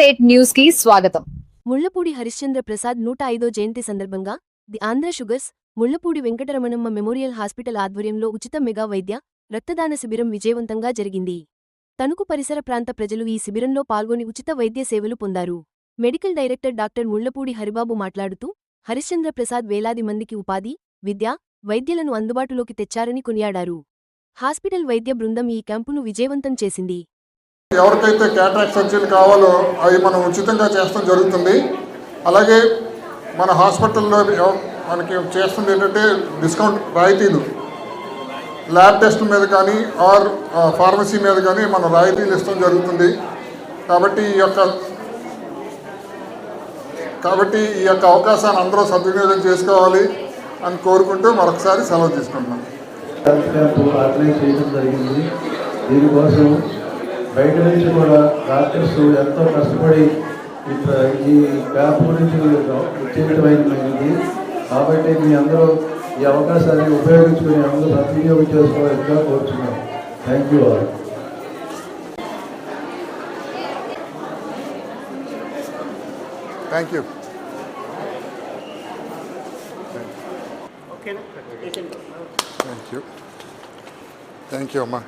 State news కి స్వాగతం. ముళ్లపూడి హరిశ్చంద్ర ప్రసాద్ 105వ జయంతి సందర్భంగా the Andhra sugars Mullapudi Venkataramanamma memorial hospital ఆధ్వర్యంలో ఉచిత మెగా వైద్య రక్తదాన శిబిరం విజయవంతంగా జరిగింది. తణుకు పరిసర ప్రాంత ప్రజలు ఈ శిబిరంలో పాల్గొని ఉచిత వైద్య సేవలు పొందారు. Medical director doctor Mullapudi Haribabu మాట్లాడుతూ హరిశ్చంద్ర ప్రసాద్ వేలాది మందికి ఉపాధి, విద్య, వైద్యులను అందుబాటులోకి తెచ్చారని కొనియాడారు. హాస్పిటల్ వైద్య బృందం ఈ క్యాంపును విజయవంతం చేసింది. ఎవరికైతే క్యాటరాక్ట్ సర్జరీలు కావాలో అవి మనం ఉచితంగా చేస్తాం జరుగుతుంది. అలాగే మన హాస్పిటల్లో మనకి చేస్తుంది ఏంటంటే డిస్కౌంట్ రాయితీలు, ల్యాబ్ టెస్ట్ మీద కానీ ఆర్ ఫార్మసీ మీద కానీ మనం రాయితీలు ఇస్తాం జరుగుతుంది. కాబట్టి ఈ యొక్క అవకాశాన్ని అందరూ సద్వినియోగం చేసుకోవాలి అని కోరుకుంటూ మరొకసారి సెలవు తీసుకుంటున్నాం. ఆర్గనైజ్ చేయడం జరిగింది. దీనికోసం బయట నుంచి కూడా డాక్టర్స్ ఎంతో కష్టపడి ఈ క్యాంప్ గురించి చేయటమైనది. కాబట్టి మీ అందరూ ఈ అవకాశాన్ని ఉపయోగించుకుని అందరూ సద్వినియోగం చేసుకోవాల్సిందిగా కోరుచున్నాం. Thank you all. Thank you. Thank you అమ్మా.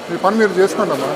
మీ పని మీరు చేసుకోండి అమ్మా.